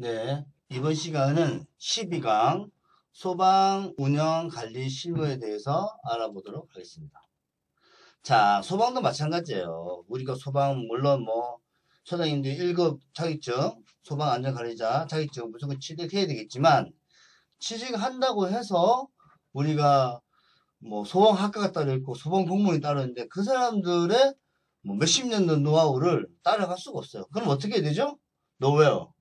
네, 이번 시간은 12강 소방 운영 관리 실무에 대해서 알아보도록 하겠습니다. 자, 소방도 마찬가지예요. 우리가 소방 물론 뭐 소장님들 1급 자격증, 소방 안전관리자 자격증 무조건 취득해야 되겠지만 취직한다고 해서 우리가 뭐 소방학과가 따로 있고 소방 공무원이 따로 있는데 그 사람들의 뭐 몇십 년 된 노하우를 따라갈 수가 없어요. 그럼 어떻게 해야 되죠? 노웨어.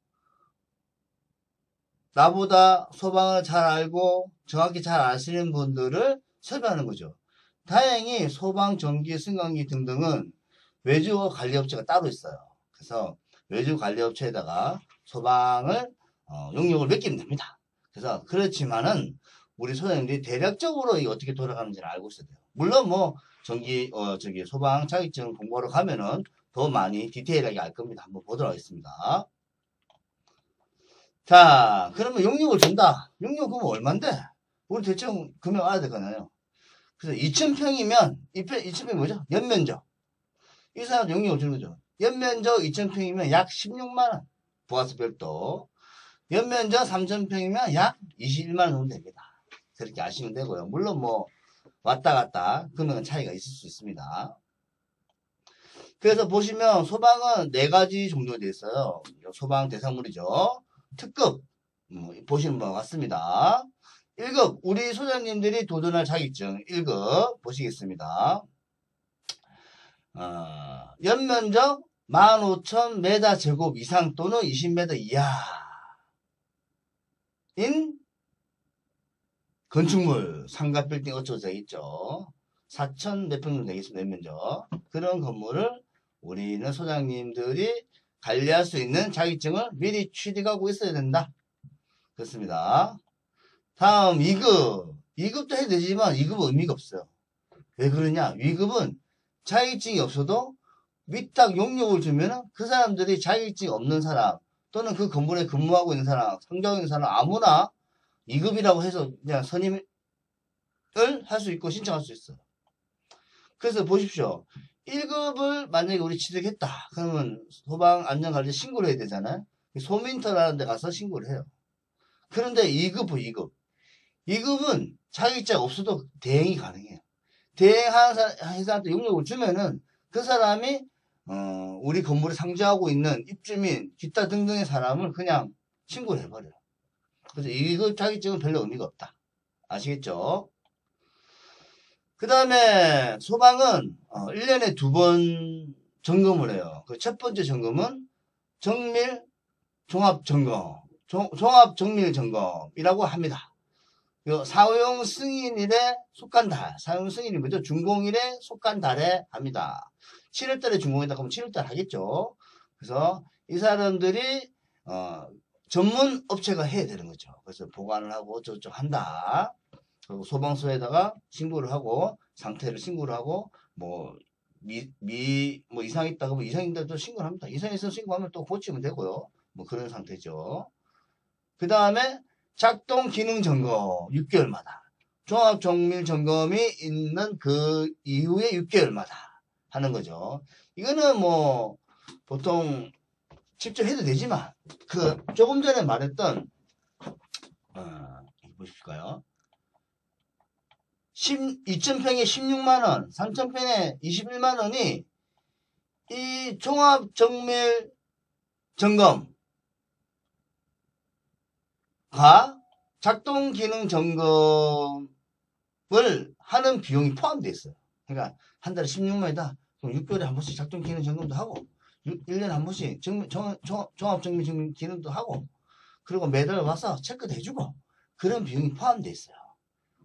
나보다 소방을 잘 알고 정확히 잘 아시는 분들을 섭외하는 거죠. 다행히 소방, 전기, 승강기 등등은 외주 관리업체가 따로 있어요. 그래서 외주 관리업체에다가 소방을 용역을 맡기면 됩니다. 그래서 그렇지만은 우리 소장님들이 대략적으로 이게 어떻게 돌아가는지를 알고 있어야 돼요. 물론 뭐 전기 소방 자격증 공부하러 가면은 더 많이 디테일하게 알 겁니다. 한번 보도록 하겠습니다. 자, 그러면 용역을 준다. 용역 그러면 얼만데? 우리 대충 금액 알아야 되잖아요. 그래서 2,000평이면, 2,000평이 뭐죠? 연면적. 이 사람 용역을 주는 거죠. 연면적 2,000평이면 약 16만원. 부가세 별도. 연면적 3,000평이면 약 21만원 정도 됩니다. 그렇게 아시면 되고요. 물론 뭐, 왔다 갔다 금액은 차이가 있을 수 있습니다. 그래서 보시면 소방은 4가지 종류가 되어 있어요. 소방 대상물이죠. 특급 보시는 바와 같습니다. 1급 우리 소장님들이 도전할 자격증 1급 보시겠습니다. 연면적 15,000m 제곱 이상 또는 20m 이하인 건축물 상가 빌딩 어쩌고 되어 있죠. 4,000 몇 평 정도 되겠습니다. 연면적 그런 건물을 우리는 소장님들이 관리할 수 있는 자격증을 미리 취득하고 있어야 된다. 그렇습니다. 다음 2급. 2급도 해도 되지만 2급은 의미가 없어요. 왜 그러냐? 2급은 자격증이 없어도 위탁 용역을 주면 그 사람들이 자격증이 없는 사람 또는 그 건물에 근무하고 있는 사람, 상주하고 있는 사람 아무나 2급이라고 해서 그냥 선임을 할 수 있고 신청할 수 있어요. 그래서 보십시오. 1급을 만약에 우리 취득했다. 그러면 소방안전관리 신고를 해야 되잖아요. 소민터라는 데 가서 신고를 해요. 그런데 2급, 2급. 2급은 자격증 없어도 대행이 가능해요. 대행하는 회사한테 용역을 주면은 그 사람이 우리 건물에 상주하고 있는 입주민, 기타 등등의 사람을 그냥 신고를 해버려요. 그래서 2급 자격증은 별로 의미가 없다. 아시겠죠? 그 다음에 소방은 1년에 2번 점검을 해요. 그 첫 번째 점검은 정밀 종합점검, 종합정밀점검이라고 합니다. 사용 승인일에 속한 달, 사용 승인이 뭐죠? 준공일에 속한 달에 합니다. 7월달에 준공이다 그러면 7월달 하겠죠. 그래서 이 사람들이 전문 업체가 해야 되는 거죠. 그래서 보관을 하고 어쩌고저쩌고 한다. 그리고 소방서에다가 신고를 하고 상태를 신고를 하고 뭐 이상 있다고 뭐 이상 있다고 신고를 합니다. 이상 있어서 신고하면 또 고치면 되고요. 뭐 그런 상태죠. 그 다음에 작동 기능 점검 6개월마다 종합 정밀 점검이 있는 그 이후에 6개월마다 하는 거죠. 이거는 뭐 보통 직접 해도 되지만 그 조금 전에 말했던 보실까요? 2,000평에 16만원, 3,000평에 21만원이 이 종합정밀 점검과 작동기능 점검을 하는 비용이 포함되어 있어요. 그러니까 한 달에 16만원이다. 그럼 6개월에 한 번씩 작동기능 점검도 하고 1년에 한 번씩 종합정밀 기능도 하고 그리고 매달 와서 체크도 해주고 그런 비용이 포함되어 있어요.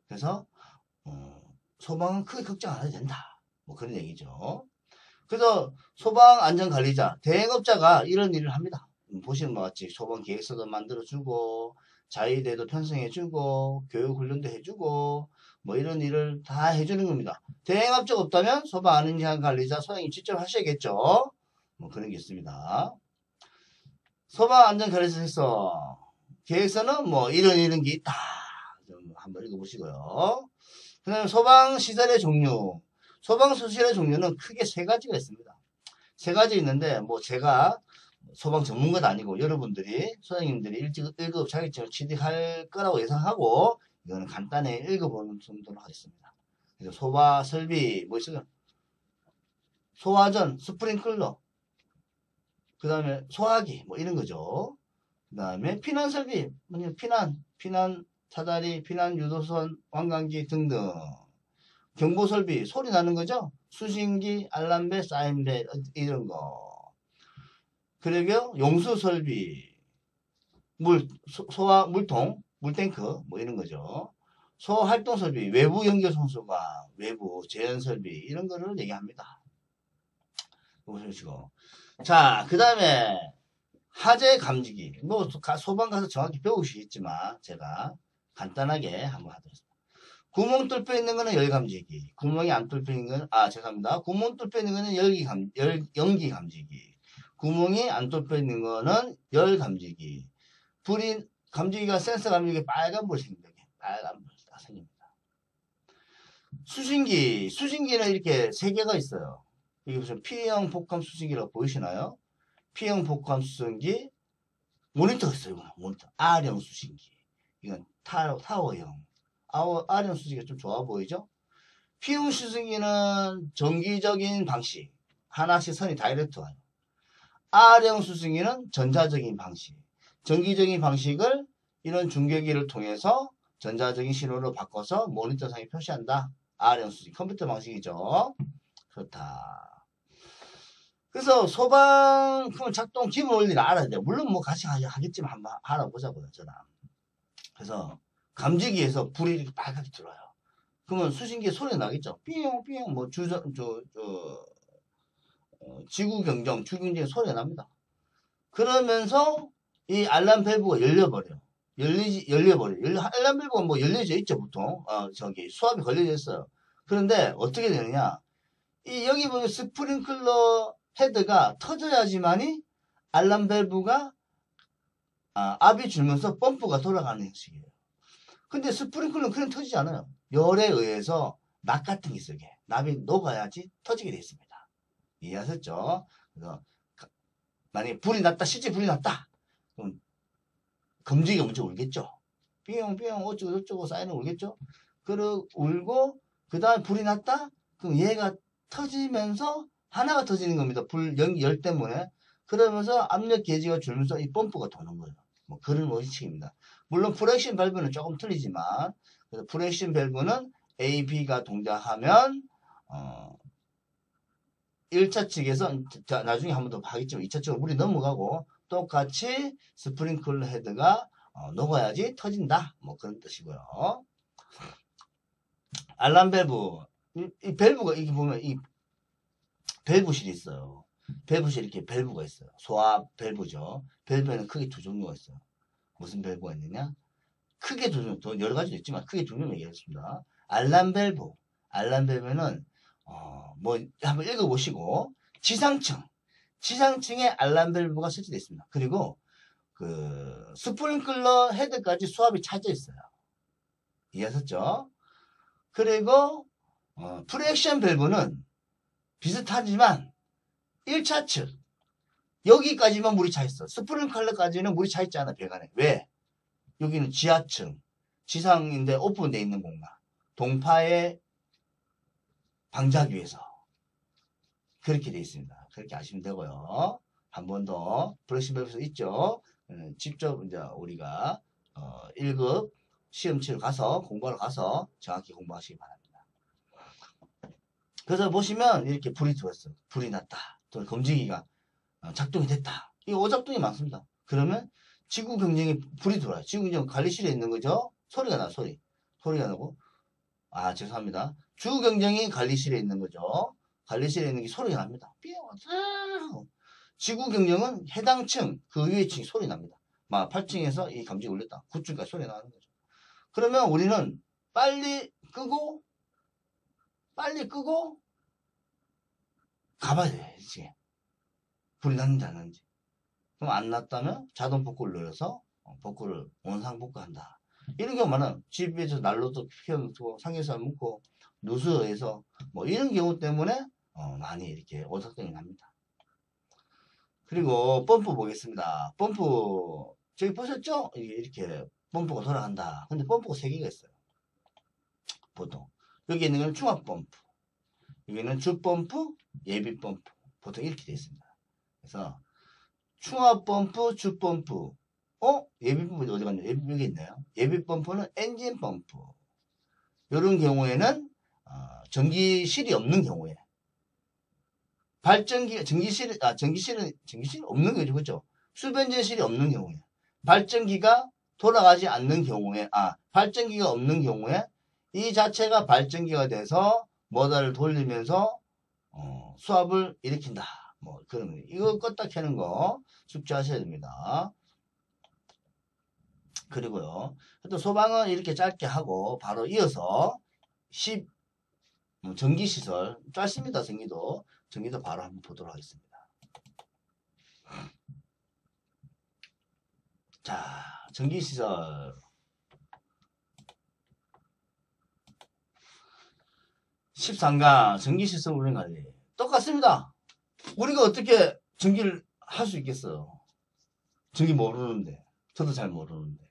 그래서 소방은 크게 걱정 안 해도 된다. 뭐 그런 얘기죠. 그래서 소방안전관리자, 대행업자가 이런 일을 합니다. 보시는 것 같이 소방계획서도 만들어주고 자위대도 편성해주고 교육훈련도 해주고 뭐 이런 일을 다 해주는 겁니다. 대행업자가 없다면 소방안전관리자 소장님 직접 하셔야겠죠. 뭐 그런 게 있습니다. 소방안전관리사에서 계획서는 뭐 이런 게 있다. 좀 한번 읽어보시고요. 그 다음에 소방시설의 종류. 소방시설의 종류는 크게 3가지가 있습니다. 3가지 있는데, 뭐 제가 소방 전문가도 아니고 여러분들이 소장님들이 일찍 1급 자격증을 취득할 거라고 예상하고 이거는 간단히 읽어보는 정도로 하겠습니다. 그래서 소화 설비 뭐 있어요? 소화전, 스프링클러, 그 다음에 소화기 뭐 이런 거죠. 그 다음에 피난 설비, 피난 사다리, 피난 유도선, 왕관기 등등. 경보 설비, 소리 나는 거죠. 수신기, 알람벨, 사인벨 이런 거. 그리고 용수 설비, 소화 물통, 물탱크 뭐 이런 거죠. 소활동 설비, 외부 연결 손수가, 외부 재현 설비 이런 거를 얘기합니다. 보시고. 자, 그 다음에 화재 감지기. 뭐 소방 가서 정확히 배우시겠지만 제가 간단하게 한번 하도록 하겠습니다. 구멍 뚫려 있는 거는 열 감지기. 구멍이 안 뚫려 있는 건 죄송합니다. 구멍 뚫려 있는 거는 연기 감지기. 구멍이 안 뚫려 있는 거는 열 감지기. 불이 감지기가 센서 감지기 빨간불 생깁니다. 빨간불 딱 생깁니다. 수신기는 이렇게 세 개가 있어요. 이게 무슨 P형 복합 수신기라고 보이시나요? P형 복합 수신기, 모니터가 있어요. 모니터. R형 수신기. 이건 타워형. R형 수신기가 좀 좋아 보이죠? P형 수신기는 정기적인 방식. 하나씩 선이 다이렉트 와요. R형 수신기는 전자적인 방식. 정기적인 방식을 이런 중계기를 통해서 전자적인 신호로 바꿔서 모니터상에 표시한다. R형 수신기. 컴퓨터 방식이죠. 그렇다. 그래서 소방 작동 기본 원리를 알아야 돼요. 물론 뭐 같이 하겠지만 한번 알아보자고요, 저랑. 그래서 감지기에서 불이 이렇게 빨갛게 들어와요. 그러면 수신기에 소리 나겠죠. 삐용 뭐 지구경정, 주경쟁 소리가 납니다. 그러면서 이 알람 밸브가 열려버려요. 알람 밸브가 뭐 열려져 있죠, 보통. 수압이 걸려져 있어요. 그런데 어떻게 되느냐. 여기 보면 스프링클러 헤드가 터져야지만이 알람 밸브가 압이 줄면서 펌프가 돌아가는 형식이에요. 근데 스프링클러는 그냥 터지지 않아요. 열에 의해서 납 같은 게 있어요. 납이 녹아야지 터지게 되어 있습니다. 이해하셨죠? 그래서 만약에 실제 불이 났다. 그럼 검지기가 먼저 울겠죠. 삐용 어쩌고 저쩌고 사이렌 울겠죠. 그리고 울고 그 다음에 불이 났다. 그럼 얘가 터지면서 하나가 터지는 겁니다. 열 때문에. 그러면서 압력 게이지가 줄면서 이 펌프가 도는 거예요. 뭐 그런 원칙입니다. 물론 프렉션 밸브는 조금 틀리지만 프렉션 밸브는 A, B가 동작하면 1차 측에서 나중에 한 번 더 하겠지만 2차 측으로 물이 넘어가고 똑같이 스프링클러 헤드가 녹아야지 터진다. 뭐 그런 뜻이고요. 알람 밸브. 이 밸브가 이게 보면 이 밸브실이 있어요. 밸브실 이렇게 밸브가 있어요. 소화 밸브죠. 밸브에는 크게 두 종류가 있어요. 무슨 밸브가 있느냐? 크게 두 종류, 또 여러 가지도 있지만 크게 두 종류 얘기하겠습니다. 알람 밸브. 알람 밸브는 뭐 한번 읽어보시고 지상층에 알람 밸브가 설치되어 있습니다. 그리고 그 스프링클러 헤드까지 수압이 차져 있어요. 이해하셨죠? 그리고 프렉션 밸브는 비슷하지만 1차 측 여기까지만 물이 차 있어. 스프링클러까지는 물이 차 있지 않아. 배관에. 왜? 여기는 지하층 지상인데 오픈되어 있는 공간 동파에 방지하기 위해서 그렇게 되어 있습니다. 그렇게 아시면 되고요. 한 번 더 프렉션 밸브 있죠. 직접 이제 우리가 1급 시험치를 가서 공부하러 가서 정확히 공부하시기 바랍니다. 그래서 보시면 이렇게 불이 들어왔어요. 불이 났다. 또 검지기가 작동이 됐다. 이 오작동이 많습니다. 그러면 지구 경쟁에 불이 들어와요. 지구 경쟁 관리실에 있는 거죠. 소리가 나요. 소리가 나고 죄송합니다. 주 경쟁이 관리실에 있는 거죠. 관리실에 있는 게 소리가 납니다. 지구 경쟁은 해당 층, 그 위에 층이 소리 납니다. 8층에서 이 감지가 울렸다. 9층까지 소리 나는 거죠. 그러면 우리는 빨리 끄고 가봐야 돼. 이제 불이 났는지 안 났는지. 그럼 안 났다면 자동 복구를 눌러서 복구를 원상 복구한다. 이런 경우는 집에서 난로도 피워놓고 상에서 묻고 누수해서 뭐 이런 경우 때문에 많이 이렇게 오작동이 납니다. 그리고 펌프 보겠습니다. 펌프 저기 보셨죠? 이렇게 펌프가 돌아간다. 근데 펌프가 3개가 있어요. 보통 여기 있는 건 중압 펌프, 여기는 주 펌프, 예비 펌프, 보통 이렇게 되어 있습니다. 그래서 중압 펌프, 주 펌프, 예비 펌프 어디 갔냐? 예비 여기 있네요. 예비 펌프는 엔진 펌프. 이런 경우에는 전기실이 없는 경우에 발전기 전기실은 없는 거죠, 그렇죠? 수변전실이 없는 경우에 발전기가 돌아가지 않는 경우에 발전기가 없는 경우에 이 자체가 발전기가 돼서 모터를 돌리면서 수압을 일으킨다. 뭐 그러면 이거 껐다 켜는 거 숙지하셔야 됩니다. 그리고요. 또 소방은 이렇게 짧게 하고 바로 이어서 전기시설 짧습니다. 전기도 바로 한번 보도록 하겠습니다. 자, 전기시설 13강 전기시설 운영관리 똑같습니다. 우리가 어떻게 전기를 할 수 있겠어요? 전기 모르는데, 저도 잘 모르는데.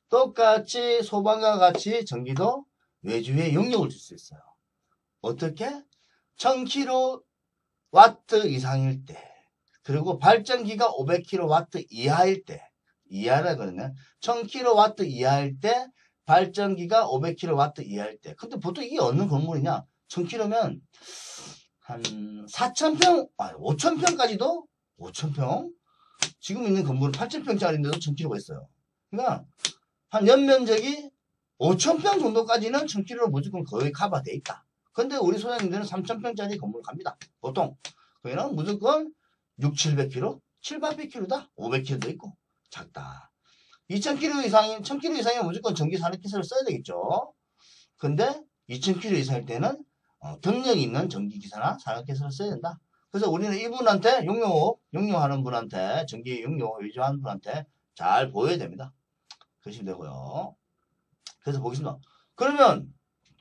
똑같이 소방과 같이 전기도 외주에 영역을 줄 수 있어요. 어떻게? 1000kW 이상일 때, 그리고 발전기가 500kW 이하일 때, 이하라 그러면 1000kW 이하일 때, 발전기가 500kW 이하일 때. 근데 보통 이게 어느 건물이냐? 1000kW면 한 4000평, 5000평까지도 5000평? 지금 있는 건물은 8000평짜리인데도 1000kW가 있어요. 그러니까 한 연면적이 5000평 정도까지는 1000kW로 무조건 거의 커버되어 있다. 근데 우리 소장님들은 3000평짜리 건물 갑니다. 보통. 거기는 무조건 600-700kW, 700-800kW다. 500kW도 있고. 작다. 2000kW 이상인, 1000kW 이상이면 무조건 전기 산업기술을 써야 되겠죠. 근데 2000kW 이상일 때는 경력이 있는 전기기사나 산업기술을 써야 된다. 그래서 우리는 이분한테 용료하는 분한테, 전기 용료 위조하는 분한테 잘 보여야 됩니다. 그러시면 되고요. 그래서 보겠습니다. 그러면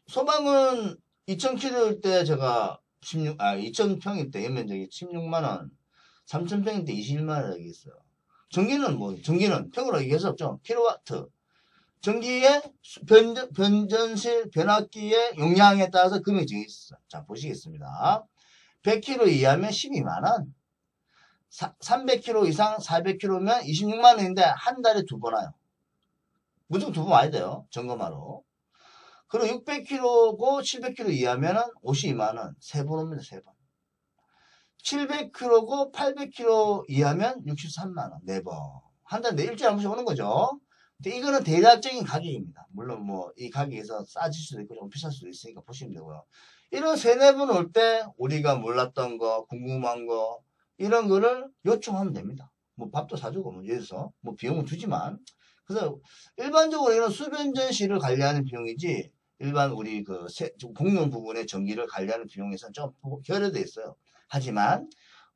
소방은 2000kW일 때 제가 2000평일 때 연면적이 16만원, 3000평일 때 21만원 여기 있어요. 전기는 평으로 얘기할 수 없죠. 킬로와트. 전기의 변전실 변압기의 용량에 따라서 금액이 정해져 있어요. 자, 보시겠습니다. 100kW 이하면 12만원. 300kW 이상 400kW면 26만원인데 한 달에 2번 와요. 무조건 2번 와야 돼요. 점검하러. 그리고 600kW고 700kW 이하면은 52만원. 3번 옵니다. 3번. 700kW고 800kW 이하면 63만원. 4번. 한 달에 일주일에 한 번씩 오는 거죠. 근데 이거는 대략적인 가격입니다. 물론 뭐 이 가격에서 싸질 수도 있고 좀 비쌀 수도 있으니까 보시면 되고요. 이런 3-4번 올 때 우리가 몰랐던 거, 궁금한 거 이런 거를 요청하면 됩니다. 뭐 밥도 사주고 뭐 예를 들어서 뭐 비용은 주지만 그래서 일반적으로 이런 수변전실을 관리하는 비용이지 일반 우리 그 공용 부분의 전기를 관리하는 비용에서는 좀 결여되어 있어요. 하지만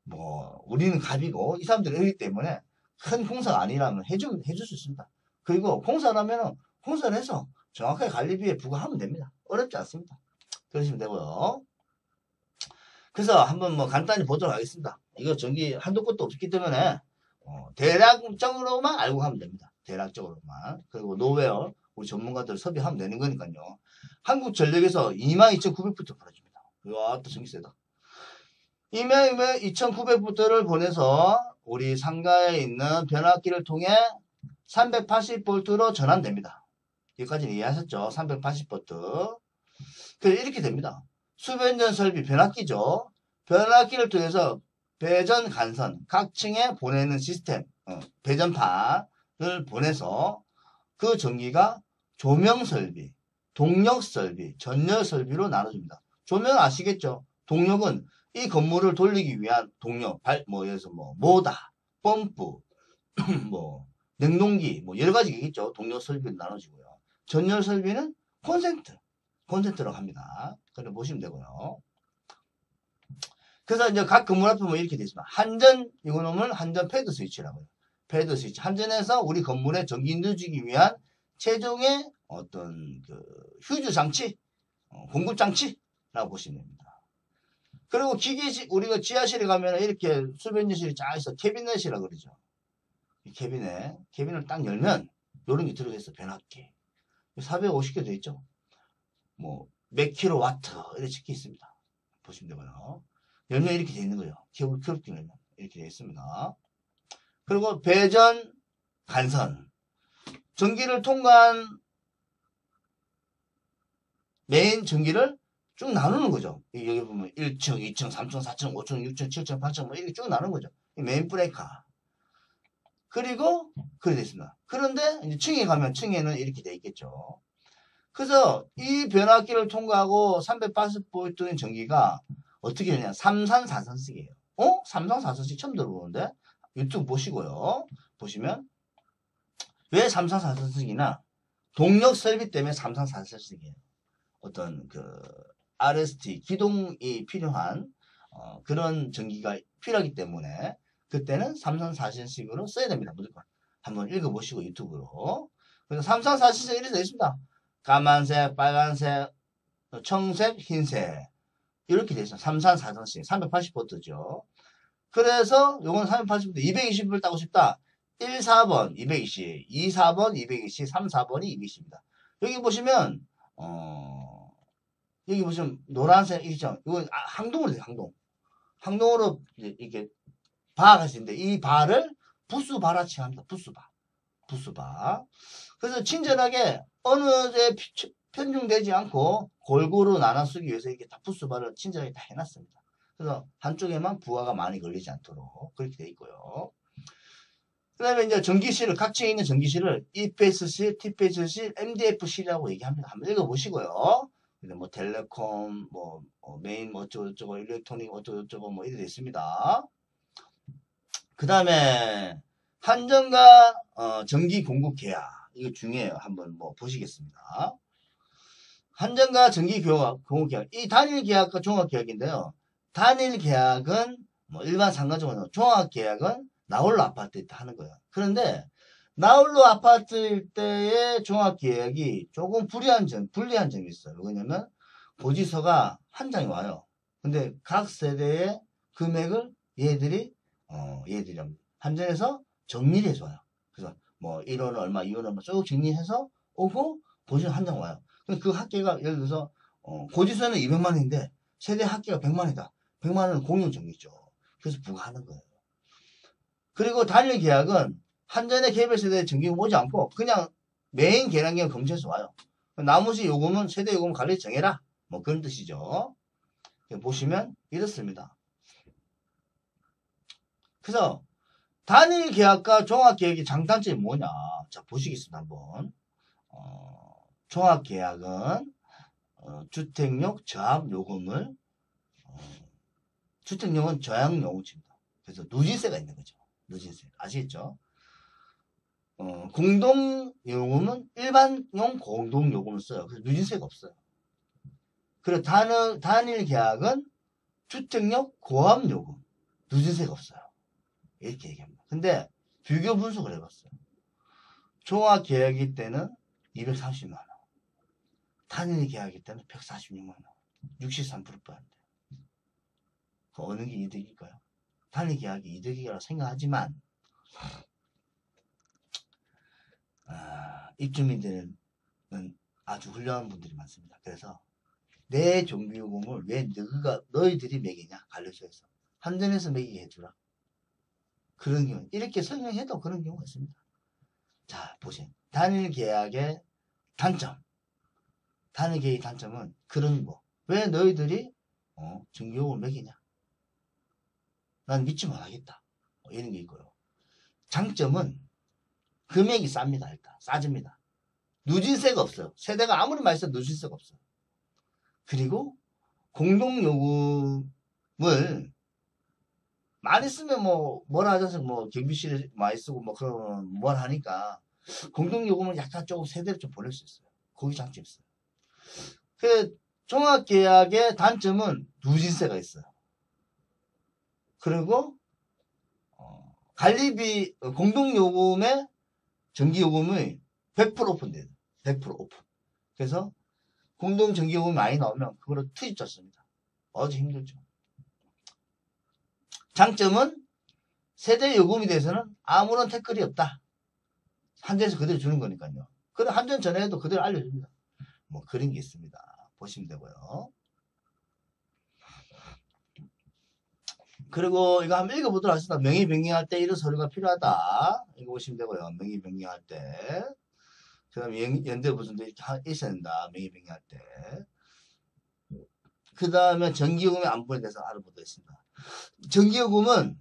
뭐 우리는 갑이고 이 사람들은 어리기 때문에 큰 공사가 아니라면 해줄 수 있습니다. 그리고 공사를 하면은 공사를 해서 정확하게 관리비에 부과하면 됩니다. 어렵지 않습니다. 그러시면 되고요. 그래서 한번 뭐 간단히 보도록 하겠습니다. 이거 전기 한도 끝도 없기 때문에 대략적으로만 알고 가면 됩니다. 대략적으로만. 그리고 노웨어 우리 전문가들 섭외하면 되는 거니까요. 한국전력에서 22,900부터 보내줍니다. 와, 또 전기 세다. 22,900부터를 보내서 우리 상가에 있는 변압기를 통해 380V로 전환됩니다. 여기까지는 이해하셨죠? 380V. 그래서 이렇게 됩니다. 수변전 설비 변압기죠. 변압기를 통해서 배전 간선, 각 층에 보내는 시스템, 배전판을 보내서 그 전기가 조명 설비, 동력 설비, 전열 설비로 나눠줍니다. 조명 아시겠죠? 동력은 이 건물을 돌리기 위한 동력, 예를 들어서 모다, 펌프, 냉동기, 여러 가지 있겠죠. 동력 설비로 나눠지고요. 전열 설비는 콘센트라고 합니다. 그래 보시면 되고요. 그래서 이제 각 건물 앞에 이렇게 되어 있습니다. 한전, 이거는 한전 패드 스위치라고요. 패드 스위치. 한전에서 우리 건물에 전기 넣어주기 위한 최종의 어떤 휴즈 장치, 공급 장치라고 보시면 됩니다. 그리고 기계실, 우리가 지하실에 가면 이렇게 수변실이 쫙 있어. 캐비넷이라 그러죠. 이 캐비넷을 딱 열면 요런 게 들어있어. 변압기. 450개 돼 있죠. 뭐 몇 킬로와트 이렇게 적혀 있습니다. 보시면 되고요. 열면 이렇게 돼 있는 거예요. 켜롭게 열면 이렇게 돼 있습니다. 그리고 배전, 간선. 전기를 통과한 메인 전기를 쭉 나누는 거죠. 여기 보면 1층, 2층, 3층, 4층, 5층, 6층, 7층, 8층 뭐 이렇게 쭉 나누는 거죠. 메인 브레이커. 그리고 그렇게 되어 있습니다. 그런데 이제 층에 가면 층에는 이렇게 되어 있겠죠. 그래서 이 변압기를 통과하고 380V 전기가 어떻게 되냐. 3산 4선씩이에요. 3산 4선씩 처음 들어보는데 유튜브 보시고요. 보시면 왜 3산 4선씩이나 동력 설비 때문에 3산 4선씩이에요. 어떤 그 RST 기동이 필요한 그런 전기가 필요하기 때문에 그때는 3선 4선씩으로 써야 됩니다. 무조건 한번 읽어보시고 유튜브로. 그래서 3선 4선씩 이렇게 되어 있습니다. 까만색, 빨간색, 청색, 흰색 이렇게 되어 있어요. 3선 4선씩 380V죠. 그래서 요건 380V 220V 따고 싶다. 1, 4번 220, 2, 4번 220, 3, 4번이 220입니다. 여기 보시면 여기 보시면 노란색 있죠. 이건 항동으로 돼요. 항동으로 이렇게 바가 있는데 이 바를 부수바라 칭합니다. 부수바. 그래서 친절하게 어느 데 편중되지 않고 골고루 나눠 쓰기 위해서 이렇게 다 부수바를 친절하게 다 해놨습니다. 그래서 한쪽에만 부하가 많이 걸리지 않도록 그렇게 돼 있고요. 그 다음에 이제 전기실을, 각 층에 있는 전기실을 EPS실, TPS실, MDF실이라고 얘기합니다. 한번 읽어보시고요. 뭐 텔레콤, 메인 어쩌고저쩌고, 일렉트로닉 어쩌고저쩌고 뭐 이렇게 있습니다. 그 다음에 한전과 전기 공급 계약 이거 중요해요. 한번 뭐 보시겠습니다. 한전과 전기 공급 계약 이 단일 계약과 종합 계약인데요. 단일 계약은 뭐 일반 상가적으로 종합 계약은 나홀로 아파트일 때 하는 거예요. 그런데 나홀로 아파트일 때의 종합 계약이 조금 불리한 점이 있어요. 왜냐면 고지서가 한 장이 와요. 근데 각 세대의 금액을 얘들이 한전에서 정리를 해줘요. 그래서 뭐 1원 얼마, 2원 얼마 쭉 정리해서 오고 고지서 한 장 와요. 그 합계가 예를 들어서 고지서는 200만 원인데 세대 합계가 100만 원이다. 100만 원은 공용 정리죠. 그래서 부과하는 거예요. 그리고 단일 계약은 한전의 개별 세대 전기금 오지 않고 그냥 메인 계량기간 검증해서 와요. 나머지 요금은 세대 요금 관리 정해라. 뭐 그런 뜻이죠. 보시면 이렇습니다. 그래서 단일 계약과 종합 계약의 장단점이 뭐냐? 자 보시겠습니다. 한번 종합 계약은 주택용 저압 요금을 주택용은 저항 요금치입니다. 그래서 누진세가 있는 거죠. 누진세 아시겠죠? 공동요금은 일반용 공동요금을 써요. 그래서 누진세가 없어요. 그리고 단일 계약은 주택용 고압요금 누진세가 없어요. 이렇게 얘기합니다. 근데 비교 분석을 해봤어요. 종합 계약일 때는 230만 원, 단일 계약일 때는 146만 원, 63%안 돼요. 어느 게 이득일까요? 단일 계약이 이득이라고 생각하지만 입주민들은 아주 훌륭한 분들이 많습니다. 그래서 내 전기요금을 왜 너희들이 매기냐? 관리소에서 한전에서 매기게 해주라. 그런 경우 이렇게 설명해도 그런 경우가 있습니다. 자 보세요. 단일 계약의 단점. 단일 계약의 단점은 그런 거. 왜 너희들이 전기요금을 매기냐? 난 믿지 못하겠다. 이런 게 있고요. 장점은 금액이 쌉니다. 일단 싸집니다. 누진세가 없어요. 세대가 아무리 많이 써도 누진세가 없어요. 그리고 공동요금을 많이 쓰면 뭐라 하자서 경비실에 많이 쓰고 그러면 뭘 하니까 공동요금은 약간 조금 세대를 좀 보낼 수 있어요. 거기 장점이 있어요. 그 종합계약의 단점은 누진세가 있어요. 그리고 관리비 공동요금의 전기요금이 100% 오픈돼요. 100% 오픈. 그래서 공동 전기요금이 많이 나오면 그거를 투입 줬습니다. 아주 힘들죠. 장점은 세대 요금에 대해서는 아무런 태클이 없다. 한전에서 그대로 주는 거니까요. 그럼 한전 전에도 그대로 알려줍니다. 뭐 그런 게 있습니다. 보시면 되고요. 그리고 이거 한번 읽어보도록 하겠습니다. 명의 변경할 때 이런 서류가 필요하다. 이거 보시면 되고요. 명의 변경할 때. 그 다음에 연대 보증도 이렇게 있어야 된다. 명의 변경할 때. 그 다음에 전기요금의 안부에 대해서 알아보도록 하겠습니다. 전기요금은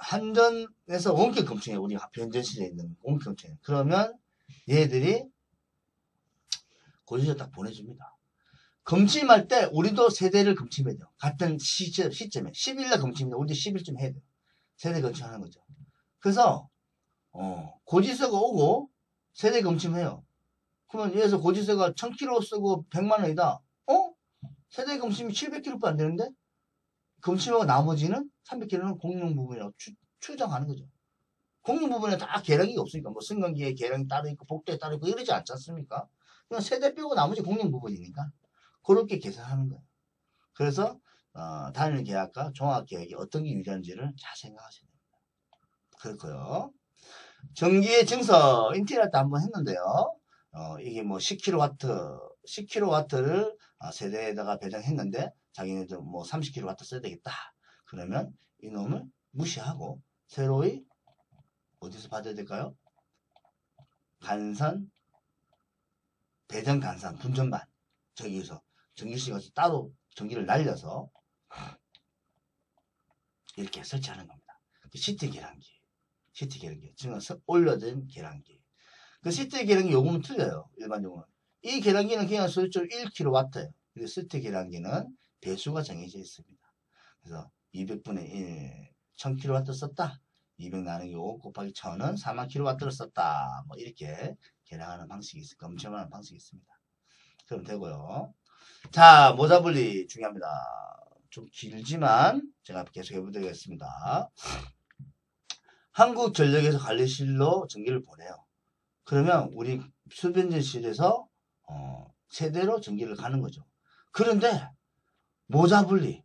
한전에서 원격 검증해요. 우리 변전실에 있는 원격 검증. 그러면 얘들이 고지서 딱 보내줍니다. 검침할 때 우리도 세대를 검침해야 돼요. 같은 시점에 10일날 검침인데 우리도 10일쯤 해야 돼요. 세대 검침하는 거죠. 그래서 고지서가 오고 세대 검침해요. 그러면 여기서 고지서가 1000km 쓰고 100만 원이다. 세대 검침이 700km밖에 안 되는데 검침하고 나머지는 300km는 공용 부분이라고 추정하는 거죠. 공용 부분에 다 계량이 없으니까 뭐 승강기에 계량이 따로 있고 복도에 따로 있고 이러지 않지 않습니까? 그냥 세대 빼고 나머지 공용 부분이니까 그렇게 계산하는 거예요. 그래서 단일 계약과 종합 계약이 어떤 게 유리한지를 잘 생각하셔야 됩니다. 그렇고요. 전기의 증서 인테리어 때 한번 했는데요. 이게 뭐 10kW를 세대에다가 배정했는데 자기네들 뭐 30kW 써야 되겠다. 그러면 이놈을 무시하고 새로이 어디서 받아야 될까요? 간선, 배정 간선, 분전반 저기서 전기시가 따로 전기를 날려서 이렇게 설치하는 겁니다. 시트 계량기, 지금 올려진 계량기. 그 시트 계량기 요금은 틀려요. 일반 요금은. 이 계량기는 그냥 소유적 1kW예요. 그리고 시트 계량기는 배수가 정해져 있습니다. 그래서 200분의 1, 1000kW 썼다. 200 나누기 5 곱하기 1000은 4만 kW를 썼다. 뭐 이렇게 계량하는 방식이 있습니다. 검증하는 방식이 있습니다. 그럼 되고요. 자, 모자 분리 중요합니다. 좀 길지만 제가 계속 해보도록 하겠습니다. 한국전력에서 관리실로 전기를 보내요. 그러면 우리 수변전실에서 세대로 전기를 가는 거죠. 그런데 모자 분리.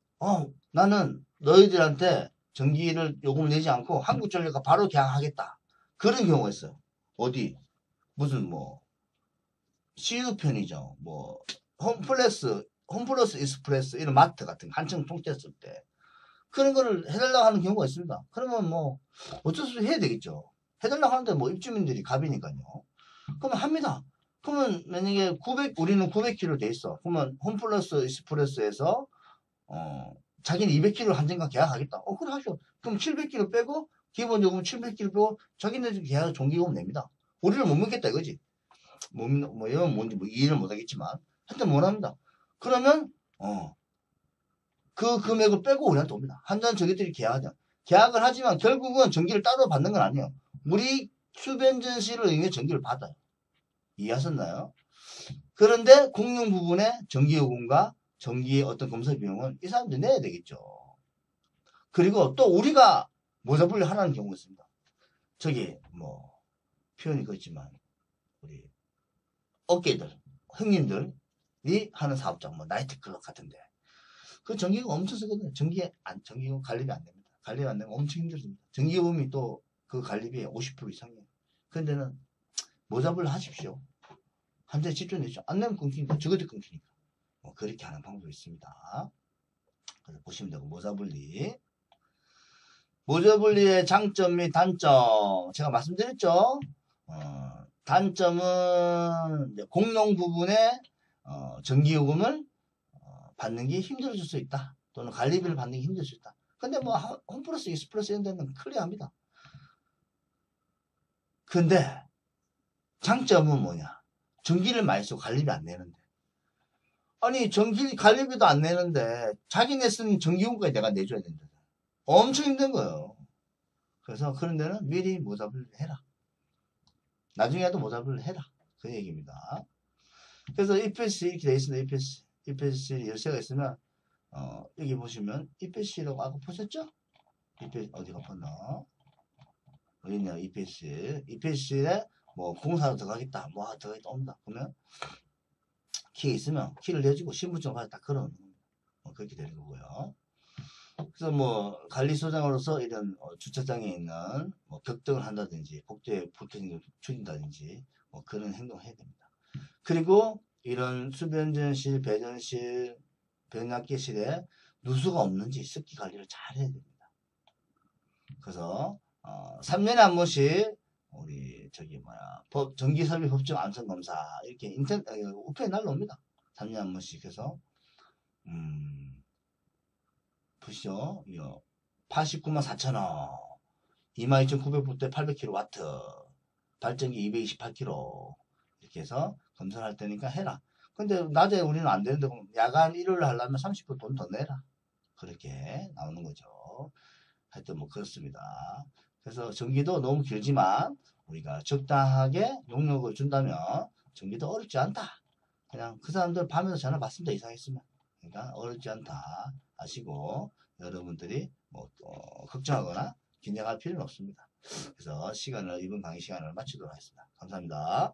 나는 너희들한테 전기를 요금을 내지 않고 한국전력과 바로 계약하겠다. 그런 경우가 있어요. 어디? 무슨 뭐 CU 편의점, 뭐 홈플러스 익스프레스 이런 마트 같은 거 한층 통째했을 때 그런 거를 해달라고 하는 경우가 있습니다. 그러면 뭐 어쩔 수 없이 해야 되겠죠. 해달라고 하는데 뭐 입주민들이 갑이니까요. 그러면 합니다. 그러면 만약에 우리는 900km 돼 있어. 그러면 홈플러스 익스프레스에서 자기는 200km 한정가 계약하겠다. 그래 하죠. 그럼 700km 빼고 기본 요금 700km 빼고 자기네들 계약 종기요금 냅니다. 우리를 못 믿겠다 이거지. 뭐 이건 뭔지 뭐 이해를 못하겠지만 하여튼 못합니다. 그러면 그 금액을 빼고 우리한테 옵니다. 한전 저기들이 계약을 하지만 결국은 전기를 따로 받는 건 아니에요. 우리 수변전시를 이용해 전기를 받아요. 이해하셨나요? 그런데 공용 부분에 전기요금과 전기의 어떤 검사 비용은 이 사람들이 내야 되겠죠. 그리고 또 우리가 모자 분리 하라는 경우가 있습니다. 저기 뭐 표현이 그렇지만 우리 업계들, 형님들이 하는 사업장, 뭐 나이트클럽 같은데 그 전기요금 엄청 쓰거든요. 전기요금 관리비 안 됩니다. 관리비 안 되면 엄청 힘들습니다. 전기요금이 또 그 관리비의 50% 이상이에요. 그런데는 모자 분리 하십시오. 한 대 집중해주죠. 안 내면 끊기니까 저것도 끊기니까. 뭐 그렇게 하는 방법이 있습니다. 그래서 보시면 되고 모자분리. 모자분리의 장점 및 단점 제가 말씀드렸죠. 단점은 공용 부분에 전기요금을 받는 게 힘들어질 수 있다. 또는 관리비를 받는 게 힘들 수 있다. 근데 뭐 홈플러스 익스프레스 이런 데는 클리어합니다. 근데 장점은 뭐냐? 전기를 많이 쓰고 관리비 안 내는데. 아니 전기 관리비도 안 내는데 자기네 쓰는 전기요금까지 내가 내줘야 된다. 엄청 힘든 거예요. 그래서 그런 데는 미리 모자분리 해라. 나중에라도 모자분리 해라. 그 얘기입니다. 그래서 EPC 이렇게 되어 있습니다. EPC 열쇠가 있으면 여기 보시면 EPC라고 아까 보셨죠? EPC 어디가 봤나? 어디 있냐 EPC에 뭐 공사로 들어가겠다 뭐 들어가겠다 옵니다. 그러면 키 있으면 키를 내주고 신분증 가서 다 걸어놓는 겁니다. 그렇게 되는 거고요. 그래서 뭐 관리소장으로서 이런 주차장에 있는 뭐 격등을 한다든지 복도에 불 켜진 걸 줄인다든지 뭐 그런 행동을 해야 됩니다. 그리고 이런 수변전실, 배전실, 변압기실에 누수가 없는지 습기 관리를 잘 해야 됩니다. 그래서 3년에 한 번씩 우리 저기 뭐야 전기설비 법정 안전 검사 이렇게 인터넷 우편에 날라옵니다. 3년에 한 번씩 해서 보시죠. 89만 4천원 22,900볼트에 800kW 발전기 228kg 이렇게 해서 검사를 할 테니까 해라. 근데 낮에 우리는 안 되는데 그럼 야간 일요일 하려면 30분 돈 더 내라. 그렇게 나오는 거죠. 하여튼 뭐 그렇습니다. 그래서 전기도 너무 길지만 우리가 적당하게 용역을 준다면 전기도 어렵지 않다. 그냥 그 사람들 밤에도 전화 받습니다. 이상했으면. 그러니까 어렵지 않다 아시고 여러분들이 뭐 걱정하거나 긴장할 필요는 없습니다. 그래서 이번 강의 시간을 마치도록 하겠습니다. 감사합니다.